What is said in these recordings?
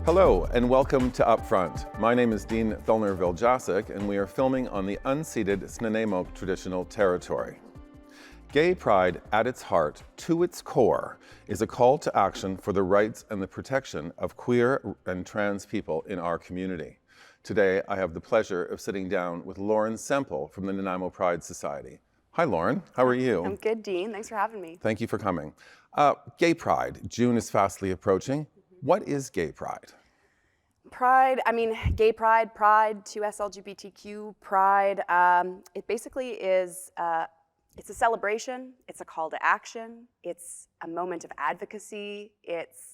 Hello and welcome to Upfront. My name is Dean Thullner and we are filming on the unceded Nanaimo traditional territory. Gay pride at its heart, to its core, is a call to action for the rights and the protection of queer and trans people in our community. Today, I have the pleasure of sitting down with Lauren Semple from the Nanaimo Pride Society. Hi, Lauren. How are you? I'm good, Dean. Thanks for having me. Thank you for coming. Gay Pride. June is fastly approaching. What is gay pride? Pride, gay pride, pride, 2S LGBTQ, pride, it basically is, it's a celebration, it's a call to action, it's a moment of advocacy, it's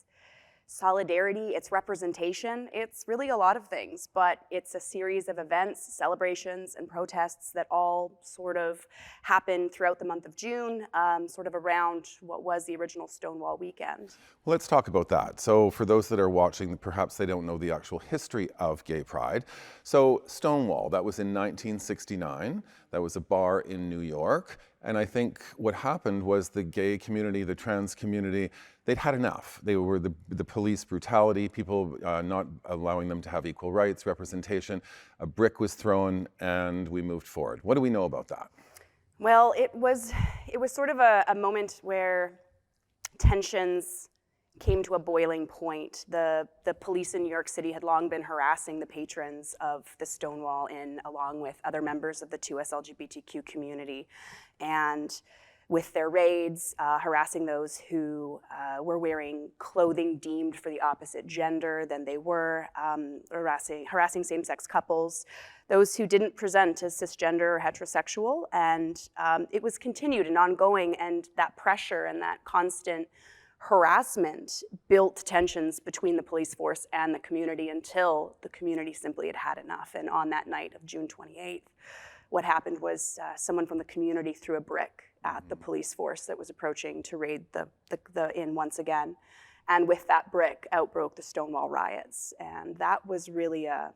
solidarity, it's representation, it's really a lot of things, but it's a series of events, celebrations, and protests that all sort of happen throughout the month of June, sort of around what was the original Stonewall weekend. Well, let's talk about that. So for those that are watching, perhaps they don't know the actual history of gay pride. So Stonewall, that was in 1969. That was a bar in New York. And I think what happened was the gay community, the trans community, they'd had enough. They were the police brutality, people not allowing them to have equal rights, representation. A brick was thrown and we moved forward. What do we know about that? Well, it was sort of a moment where tensions came to a boiling point. The police in New York City had long been harassing the patrons of the Stonewall Inn, along with other members of the 2S LGBTQ community, and with their raids, harassing those who were wearing clothing deemed for the opposite gender than they were, harassing same-sex couples, those who didn't present as cisgender or heterosexual, and it was continued and ongoing, and that pressure and that constant harassment built tensions between the police force and the community until the community simply had had enough. And on that night of June 28th, what happened was someone from the community threw a brick at the police force that was approaching to raid the inn once again. And with that brick, outbroke the Stonewall Riots. And that was really a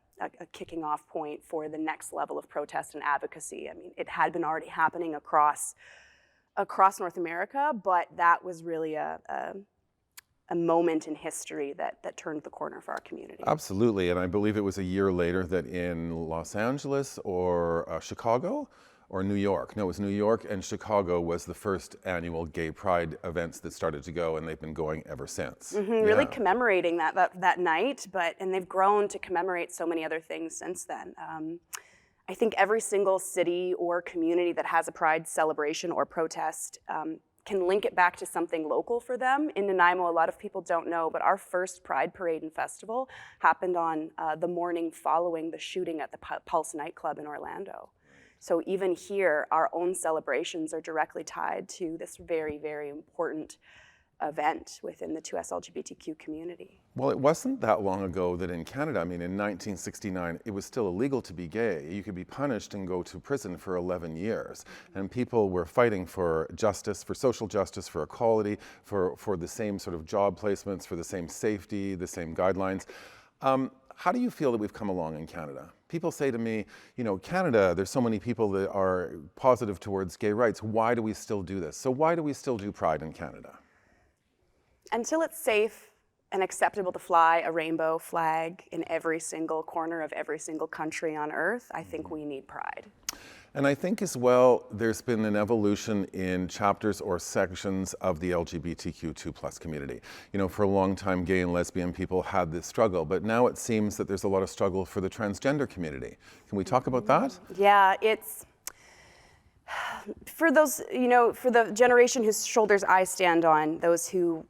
kicking off point for the next level of protest and advocacy. I mean, it had been already happening across North America, but that was really a moment in history that turned the corner for our community. Absolutely, and I believe it was a year later that in Los Angeles or Chicago or New York. No, it was New York and Chicago was the first annual gay pride events that started to go, and they've been going ever since. Really commemorating that night, and they've grown to commemorate so many other things since then. I think every single city or community that has a pride celebration or protest can link it back to something local for them. In Nanaimo, a lot of people don't know, but our first Pride Parade and Festival happened on the morning following the shooting at the Pulse nightclub in Orlando. So even here, our own celebrations are directly tied to this very, very important event within the 2S LGBTQ community. Well, it wasn't that long ago that in Canada, in 1969, it was still illegal to be gay. You could be punished and go to prison for 11 years. And people were fighting for justice, for social justice, for equality, for the same sort of job placements, for the same safety, the same guidelines. How do you feel that we've come along in Canada? People say to me, Canada, there's so many people that are positive towards gay rights. Why do we still do this? So why do we still do Pride in Canada? Until it's safe and acceptable to fly a rainbow flag in every single corner of every single country on earth, I think we need pride. And I think as well, there's been an evolution in chapters or sections of the LGBTQ2+ community. For a long time, gay and lesbian people had this struggle, but now it seems that there's a lot of struggle for the transgender community. Can we talk about that? Yeah, it's for those, for the generation whose shoulders I stand on, those who,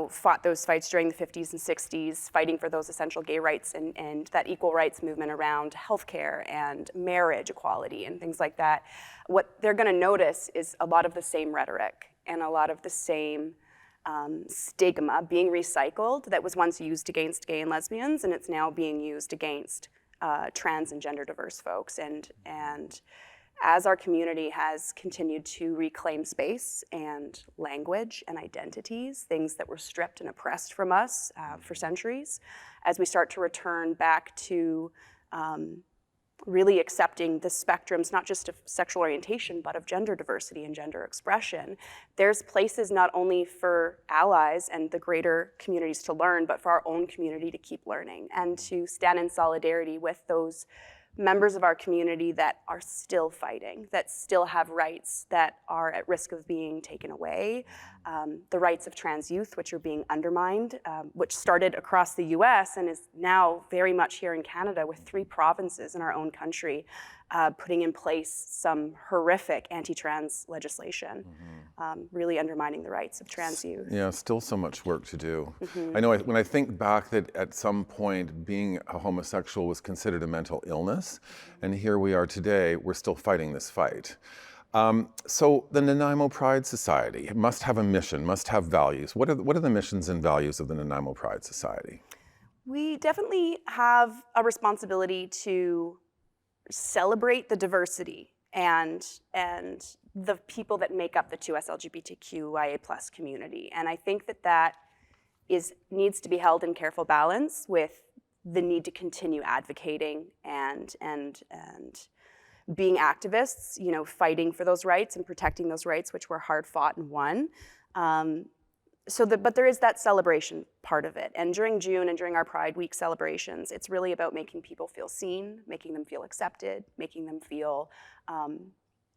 fought those fights during the 50s and 60s, fighting for those essential gay rights and that equal rights movement around healthcare and marriage equality and things like that, what they're going to notice is a lot of the same rhetoric and a lot of the same stigma being recycled that was once used against gay and lesbians, and it's now being used against trans and gender diverse folks. And as our community has continued to reclaim space and language and identities, things that were stripped and oppressed from us for centuries, as we start to return back to really accepting the spectrums, not just of sexual orientation, but of gender diversity and gender expression. There's places not only for allies and the greater communities to learn, but for our own community to keep learning and to stand in solidarity with those members of our community that are still fighting, that still have rights that are at risk of being taken away. The rights of trans youth, which are being undermined, which started across the US and is now very much here in Canada with 3 provinces in our own country putting in place some horrific anti-trans legislation, really undermining the rights of trans youth. Yeah, still so much work to do. I know when I think back that at some point being a homosexual was considered a mental illness, and here we are today, we're still fighting this fight. So the Nanaimo Pride Society must have a mission, must have values. What are the missions and values of the Nanaimo Pride Society? We definitely have a responsibility to celebrate the diversity and the people that make up the 2S LGBTQIA+ community. And I think that needs to be held in careful balance with the need to continue advocating and being activists, you know, fighting for those rights and protecting those rights, which were hard fought and won. But there is that celebration part of it. And during June and during our Pride Week celebrations, it's really about making people feel seen, making them feel accepted, making them feel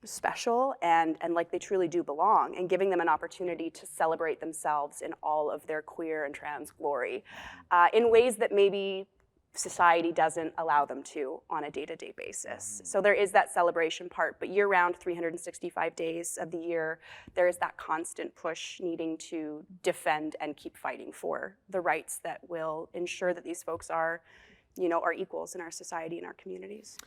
special and like they truly do belong, and giving them an opportunity to celebrate themselves in all of their queer and trans glory in ways that maybe society doesn't allow them to on a day-to-day basis. So there is that celebration part, but year-round, 365 days of the year, there is that constant push needing to defend and keep fighting for the rights that will ensure that these folks are, you know, are equals in our society and our communities.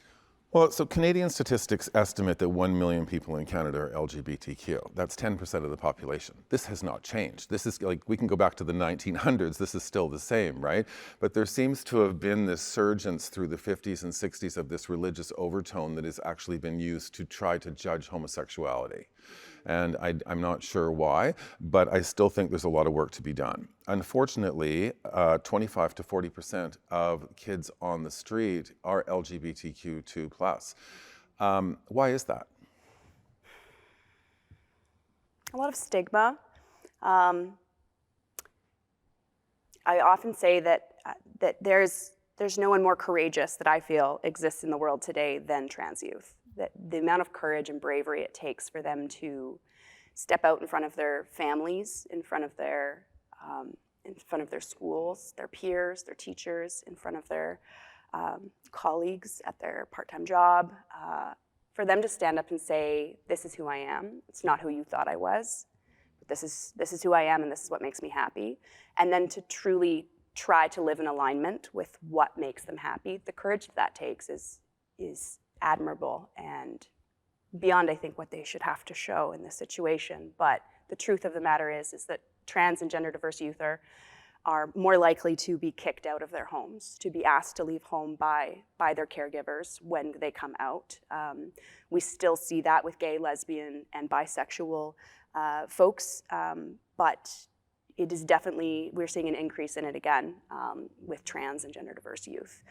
Well, so Canadian statistics estimate that 1 million people in Canada are LGBTQ. That's 10% of the population. This has not changed. This is like, we can go back to the 1900s, this is still the same, right? But there seems to have been this surgence through the 50s and 60s of this religious overtone that has actually been used to try to judge homosexuality. And I'm not sure why, but I still think there's a lot of work to be done. Unfortunately, 25 to 40% of kids on the street are LGBTQ2+. Why is that? A lot of stigma. I often say that there's no one more courageous that I feel exists in the world today than trans youth. That the amount of courage and bravery it takes for them to step out in front of their families, in front of their schools, their peers, their teachers, in front of their colleagues at their part-time job, for them to stand up and say, "This is who I am. It's not who you thought I was. But this is who I am, and this is what makes me happy." And then to truly try to live in alignment with what makes them happy. The courage that takes is admirable and beyond, I think, what they should have to show in this situation. But the truth of the matter is that trans and gender diverse youth are more likely to be kicked out of their homes, to be asked to leave home by their caregivers when they come out. We still see that with gay, lesbian, and bisexual folks, but it is definitely, we're seeing an increase in it again with trans and gender diverse youth.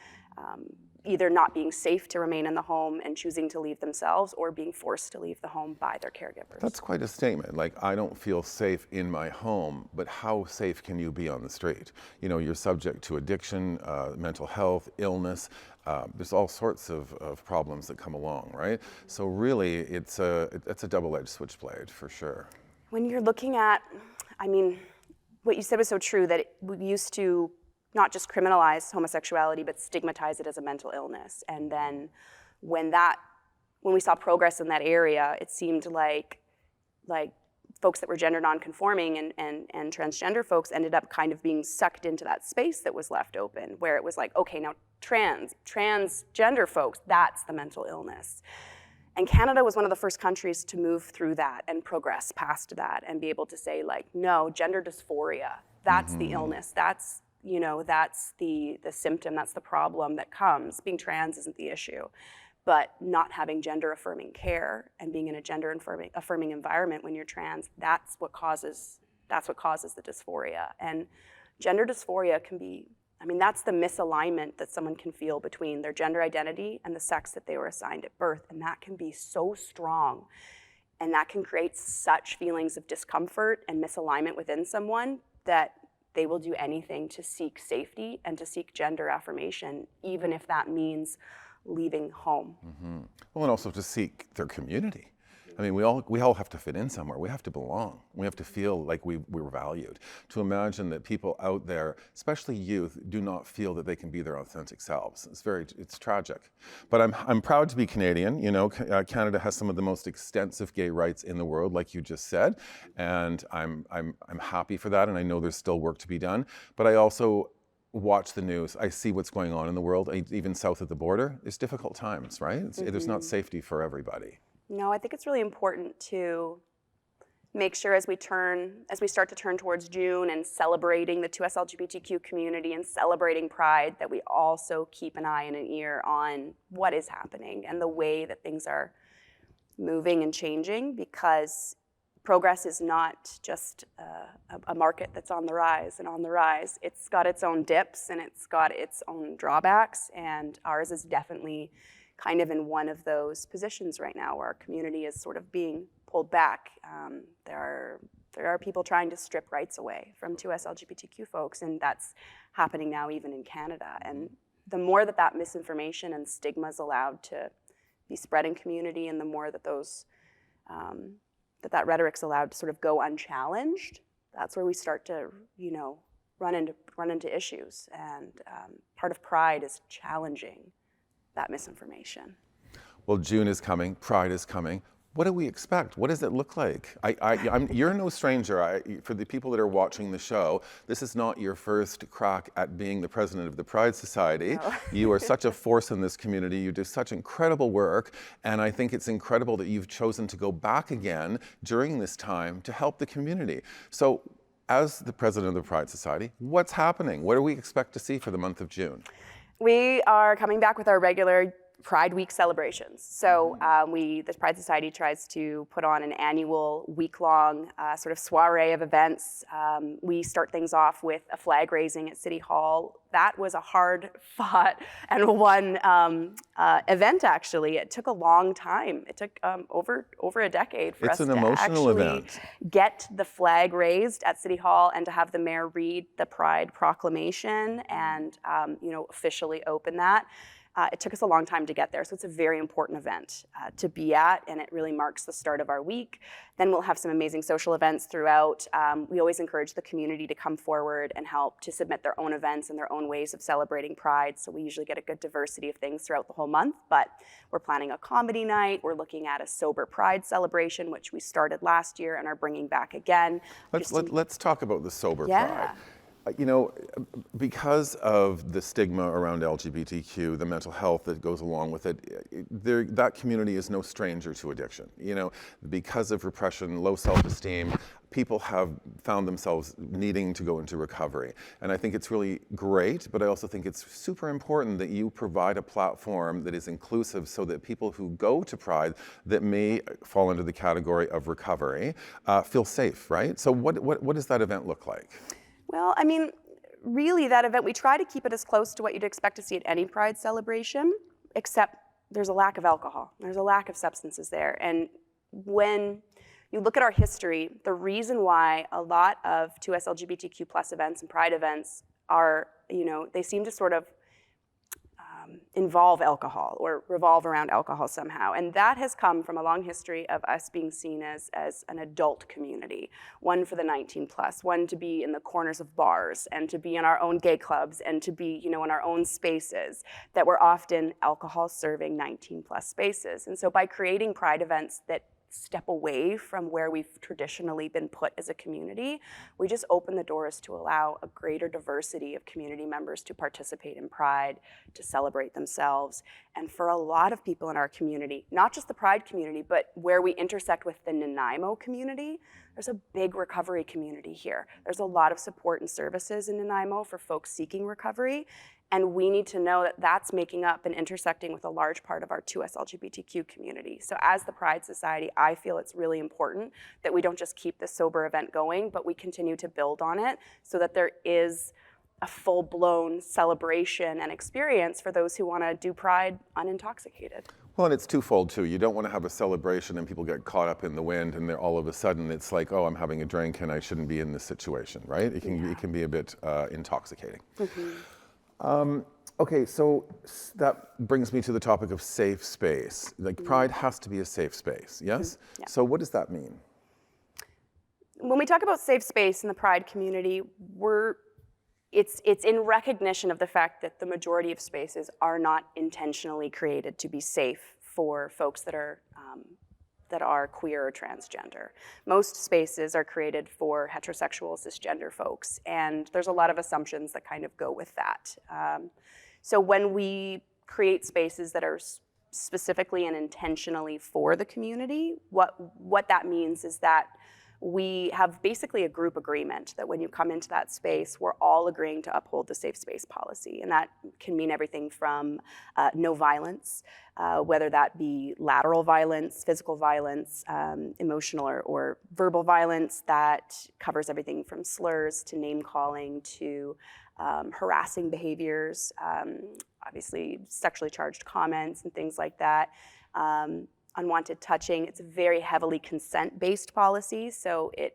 Either not being safe to remain in the home and choosing to leave themselves, or being forced to leave the home by their caregivers. That's quite a statement. Like, I don't feel safe in my home, but how safe can you be on the street? You know, you're subject to addiction, mental health, illness. There's all sorts of problems that come along, right? So really, it's a double-edged switchblade for sure. When you're looking at, I mean, what you said was so true, that we used to not just criminalize homosexuality, but stigmatize it as a mental illness. And then when we saw progress in that area, it seemed like folks that were gender nonconforming and transgender folks ended up kind of being sucked into that space that was left open, where it was like, okay, now transgender folks, that's the mental illness. And Canada was one of the first countries to move through that and progress past that and be able to say, like, no, gender dysphoria, that's the illness, that's the symptom, that's the problem that comes. Being trans isn't the issue, but not having gender affirming care and being in a gender affirming environment when you're trans, that's what causes the dysphoria. And gender dysphoria can be I mean, that's the misalignment that someone can feel between their gender identity and the sex that they were assigned at birth. And that can be so strong. And that can create such feelings of discomfort and misalignment within someone that they will do anything to seek safety and to seek gender affirmation, even if that means leaving home. Mm-hmm. Well, and also to seek their community. I mean, we all have to fit in somewhere. We have to belong. We have to feel like we're valued. To imagine that people out there, especially youth, do not feel that they can be their authentic selves. It's tragic. But I'm proud to be Canadian. You know, Canada has some of the most extensive gay rights in the world, like you just said, and I'm happy for that. And I know there's still work to be done. But I also watch the news. I see what's going on in the world, even south of the border. It's difficult times, right? There's not safety for everybody. No, I think it's really important to make sure as we start to turn towards June and celebrating the 2S LGBTQ community and celebrating Pride, that we also keep an eye and an ear on what is happening and the way that things are moving and changing, because progress is not just a market that's on the rise and on the rise. It's got its own dips and it's got its own drawbacks, and ours is definitely kind of in one of those positions right now where our community is sort of being pulled back. There are people trying to strip rights away from 2S LGBTQ folks, and that's happening now even in Canada. And the more that misinformation and stigma is allowed to be spread in community, and the more that that rhetoric's allowed to sort of go unchallenged, that's where we start to, run into issues. And part of Pride is challenging that misinformation. Well, June is coming, Pride is coming. What do we expect? What does it look like? You're no stranger. For the people that are watching the show, this is not your first crack at being the president of the Pride Society. No. You are such a force in this community. You do such incredible work, and I think it's incredible that you've chosen to go back again during this time to help the community. So, as the president of the Pride Society, what's happening? What do we expect to see for the month of June? We are coming back with our regular Pride Week celebrations. So the Pride Society tries to put on an annual week-long sort of soiree of events. We start things off with a flag raising at City Hall. That was a hard-fought and won event, actually. It took a long time. It took over a decade for us to actually get the flag raised at City Hall and to have the mayor read the Pride Proclamation and officially open that. It took us a long time to get there, so it's a very important event to be at, and it really marks the start of our week. Then we'll have some amazing social events throughout. We always encourage the community to come forward and help to submit their own events and their own ways of celebrating Pride, so we usually get a good diversity of things throughout the whole month. But we're planning a comedy night. We're looking at a sober Pride celebration, which we started last year and are bringing back again. Let's talk about the sober Pride. Because of the stigma around LGBTQ, the mental health that goes along with it, that community is no stranger to addiction. Because of repression, low self-esteem, people have found themselves needing to go into recovery. And I think it's really great, but I also think it's super important that you provide a platform that is inclusive so that people who go to Pride that may fall into the category of recovery feel safe, right? So what does that event look like? Well, I mean, really that event, we try to keep it as close to what you'd expect to see at any Pride celebration, except there's a lack of alcohol. There's a lack of substances there. And when you look at our history, the reason why a lot of 2S LGBTQ plus events and Pride events are, they seem to sort of involve alcohol or revolve around alcohol somehow. And that has come from a long history of us being seen as an adult community, one for the 19 plus, one to be in the corners of bars and to be in our own gay clubs and to be, in our own spaces that were often alcohol serving 19 plus spaces. And so by creating Pride events that step away from where we've traditionally been put as a community, we just open the doors to allow a greater diversity of community members to participate in Pride, to celebrate themselves. And for a lot of people in our community, not just the Pride community, but where we intersect with the Nanaimo community, there's a big recovery community here. There's a lot of support and services in Nanaimo for folks seeking recovery. And we need to know that that's making up and intersecting with a large part of our 2S LGBTQ community. So as the Pride Society, I feel it's really important that we don't just keep this sober event going, but we continue to build on it so that there is full-blown celebration and experience for those who want to do Pride unintoxicated. Well, and it's twofold too. You don't want to have a celebration and people get caught up in the wind and they're all of a sudden it's like, oh, I'm having a drink and I shouldn't be in this situation, right? It can be a bit intoxicating. Okay, so that brings me to the topic of safe space. Like Pride has to be a safe space, yes? Yeah. So what does that mean? When we talk about safe space in the Pride community, it's in recognition of the fact that the majority of spaces are not intentionally created to be safe for folks that are queer or transgender. Most spaces are created for heterosexual, cisgender folks, and there's a lot of assumptions that kind of go with that. So when we create spaces that are specifically and intentionally for the community, what that means is that we have basically a group agreement that when you come into that space, we're all agreeing to uphold the safe space policy. And that can mean everything from no violence, whether that be lateral violence, physical violence, emotional or verbal violence. That covers everything from slurs to name calling to harassing behaviors, obviously sexually charged comments and things like that. Unwanted touching. It's a very heavily consent-based policy, so it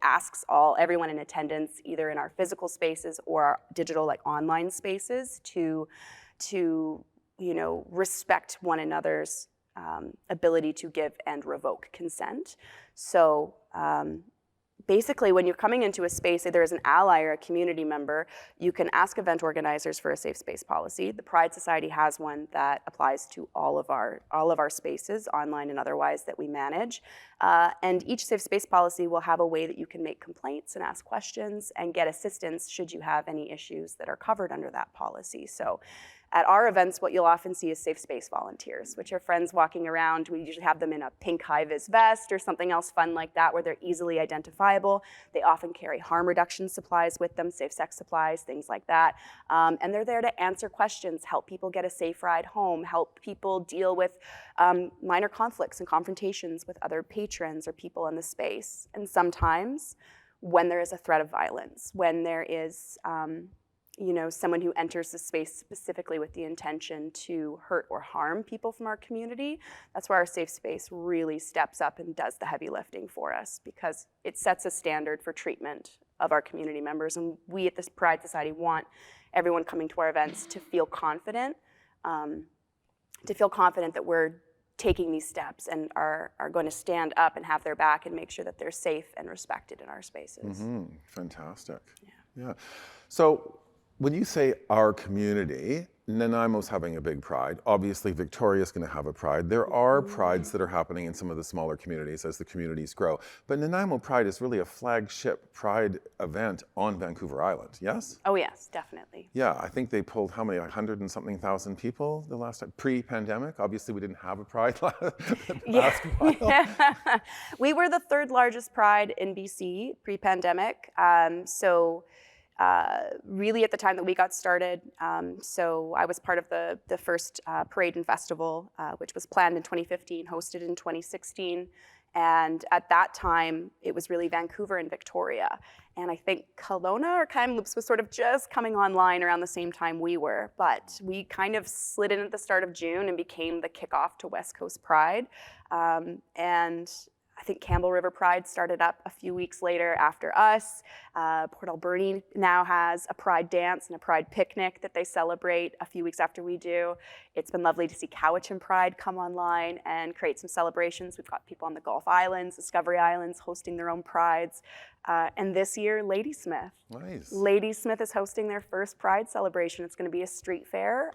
asks everyone in attendance, either in our physical spaces or our digital, like online spaces, to respect one another's ability to give and revoke consent. So basically, when you're coming into a space, either as an ally or a community member, you can ask event organizers for a safe space policy. The Pride Society has one that applies to all of our spaces, online and otherwise, that we manage. And each safe space policy will have a way that you can make complaints and ask questions and get assistance should you have any issues that are covered under that policy. So at our events, what you'll often see is safe space volunteers, which are friends walking around. We usually have them in a pink high-vis vest or something else fun like that where they're easily identifiable. They often carry harm reduction supplies with them, safe sex supplies, things like that. And they're there to answer questions, help people get a safe ride home, help people deal with minor conflicts and confrontations with other patrons or people in the space. And sometimes when there is a threat of violence, when there is someone who enters the space specifically with the intention to hurt or harm people from our community, that's where our safe space really steps up and does the heavy lifting for us, because it sets a standard for treatment of our community members. And we at this Pride Society want everyone coming to our events to feel confident, that we're taking these steps and are going to stand up and have their back and make sure that they're safe and respected in our spaces. Mm-hmm. Fantastic. Yeah. So when you say our community, Nanaimo's having a big Pride. Obviously, Victoria's going to have a Pride. There are Prides that are happening in some of the smaller communities as the communities grow. But Nanaimo Pride is really a flagship Pride event on Vancouver Island, yes? Oh, yes, definitely. Yeah, I think they pulled how many, 100 and something thousand people the last time, pre-pandemic? Obviously, we didn't have a Pride last while. Yeah. We were the third largest Pride in BC pre-pandemic. Really at the time that we got started. So I was part of the first parade and festival, which was planned in 2015, hosted in 2016. And at that time, it was really Vancouver and Victoria. And I think Kelowna or Kamloops was sort of just coming online around the same time we were. But we kind of slid in at the start of June and became the kickoff to West Coast Pride. And I think Campbell River Pride started up a few weeks later after us. Port Alberni now has a Pride dance and a Pride picnic that they celebrate a few weeks after we do. It's been lovely to see Cowichan Pride come online and create some celebrations. We've got people on the Gulf Islands, Discovery Islands hosting their own Prides. And this year, Ladysmith. Nice. Ladysmith is hosting their first Pride celebration. It's going to be a street fair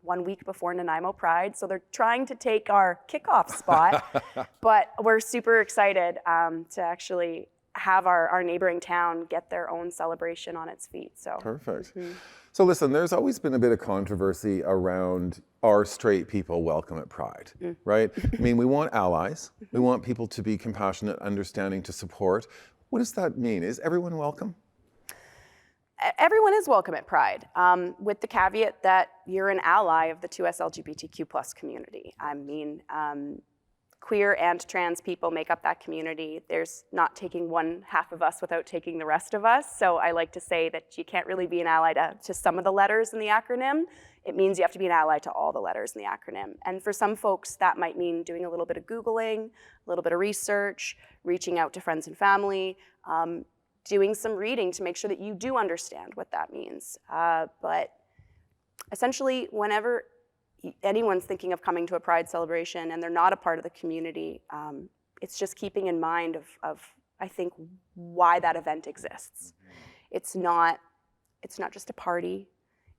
1 week before Nanaimo Pride. So they're trying to take our kickoff spot, but we're super excited to actually have our neighboring town get their own celebration on its feet. So perfect. Mm-hmm. So listen, there's always been a bit of controversy around are straight people welcome at Pride, right? I mean, we want allies. We want people to be compassionate, understanding, to support. What does that mean? Is everyone welcome? Everyone is welcome at Pride, with the caveat that you're an ally of the 2S LGBTQ+ community. I mean, queer and trans people make up that community. There's not taking one half of us without taking the rest of us. So I like to say that you can't really be an ally to some of the letters in the acronym. It means you have to be an ally to all the letters in the acronym. And for some folks, that might mean doing a little bit of Googling, a little bit of research, reaching out to friends and family, doing some reading to make sure that you do understand what that means. But essentially, whenever anyone's thinking of coming to a Pride celebration and they're not a part of the community, it's just keeping in mind of I think, why that event exists. It's not just a party.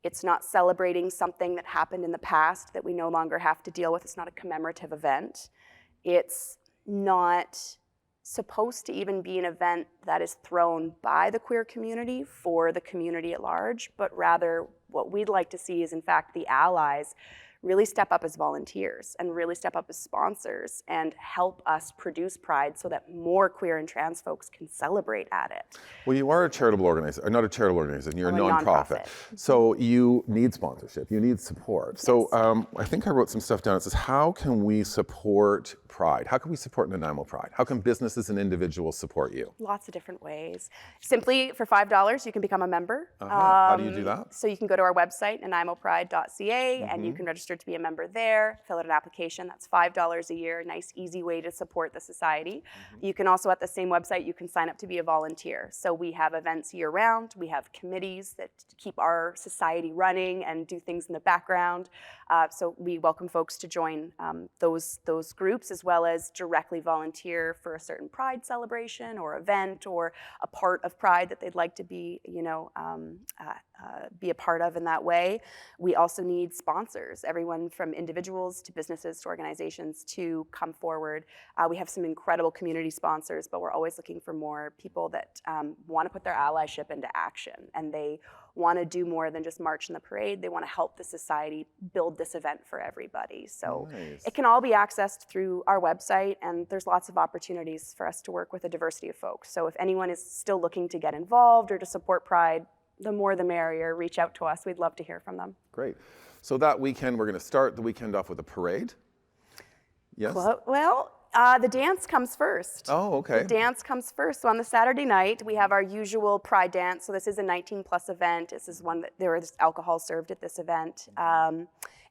It's not celebrating something that happened in the past that we no longer have to deal with. It's not a commemorative event. It's not supposed to even be an event that is thrown by the queer community for the community at large, but rather what we'd like to see is, in fact, the allies really step up as volunteers and really step up as sponsors and help us produce Pride so that more queer and trans folks can celebrate at it. Well, you are a charitable organization, not a charitable organization, you're a nonprofit. So you need sponsorship, you need support. Yes. So I think I wrote some stuff down. It says, how can we support Pride? How can we support Nanaimo Pride? How can businesses and individuals support you? Lots of different ways. Simply, for $5, you can become a member. How do you do that? So you can go to our website, nanaimopride.ca, and you can register to be a member there, fill out an application. That's $5 a year, nice, easy way to support the society. You can also, at the same website, you can sign up to be a volunteer. So we have events year-round. We have committees that keep our society running and do things in the background. So we welcome folks to join those groups, as well as directly volunteer for a certain Pride celebration or event or a part of Pride that they'd like to be, be a part of in that way. We also need sponsors, everyone from individuals to businesses to organizations to come forward. We have some incredible community sponsors, but we're always looking for more people that want to put their allyship into action, and they want to do more than just march in the parade. They want to help the society build this event for everybody. So it can all be accessed through our website, and there's lots of opportunities for us to work with a diversity of folks. So if anyone is still looking to get involved or to support Pride, the more the merrier. Reach out to us. We'd love to hear from them. Great. So that weekend, we're going to start the weekend off with a parade. Yes? Well, the dance comes first. Oh, okay. The dance comes first. So on the Saturday night, we have our usual Pride dance. So this is a 19-plus event. This is one that there is alcohol served at this event.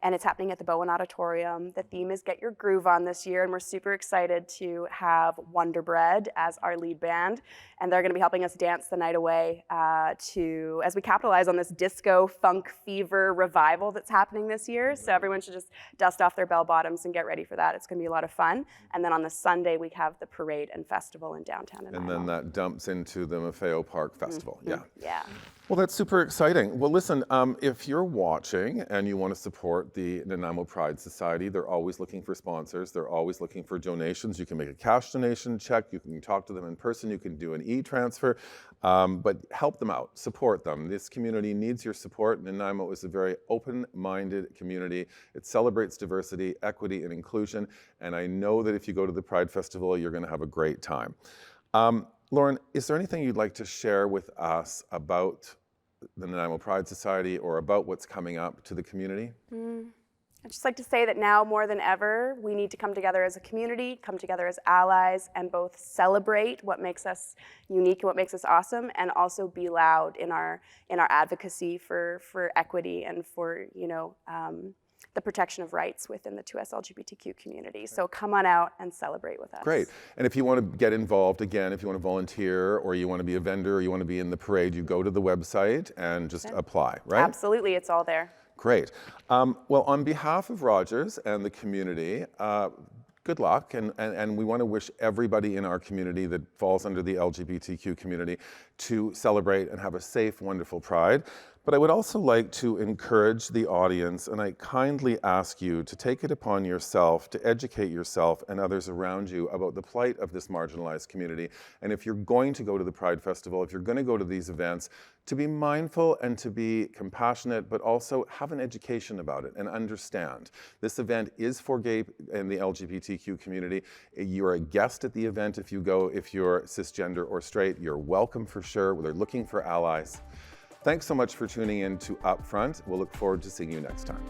And it's happening at the Bowen Auditorium. The theme is Get Your Groove On this year, and we're super excited to have Wonder Bread as our lead band, and they're gonna be helping us dance the night away as we capitalize on this disco funk fever revival that's happening this year. So everyone should just dust off their bell bottoms and get ready for that. It's gonna be a lot of fun. And then on the Sunday, we have the parade and festival in downtown Nanaimo. And then that dumps into the Maffeo Park Festival. Yeah. Yeah. Well, that's super exciting. Well, listen, if you're watching and you want to support the Nanaimo Pride Society, they're always looking for sponsors. They're always looking for donations. You can make a cash donation, check. You can talk to them in person. You can do an e-transfer, but help them out, support them. This community needs your support. Nanaimo is a very open-minded community. It celebrates diversity, equity, and inclusion. And I know that if you go to the Pride Festival, you're going to have a great time. Lauren, is there anything you'd like to share with us about the Nanaimo Pride Society or about what's coming up to the community? I'd just like to say that now more than ever, we need to come together as a community, come together as allies, and both celebrate what makes us unique and what makes us awesome, and also be loud in our advocacy for equity and for the protection of rights within the 2S LGBTQ community. So come on out and celebrate with us. Great. And if you want to get involved, again, if you want to volunteer or you want to be a vendor or you want to be in the parade, you go to the website and just apply, right? Absolutely, it's all there. Great. Well, on behalf of Rogers and the community, good luck, and we want to wish everybody in our community that falls under the LGBTQ community to celebrate and have a safe, wonderful Pride. But I would also like to encourage the audience, and I kindly ask you to take it upon yourself to educate yourself and others around you about the plight of this marginalized community. And if you're going to go to the Pride Festival, if you're going to go to these events, to be mindful and to be compassionate, but also have an education about it and understand. This event is for gay and the LGBTQ community. You're a guest at the event if you go, if you're cisgender or straight, you're welcome for sure. They're looking for allies. Thanks so much for tuning in to Upfront. We'll look forward to seeing you next time.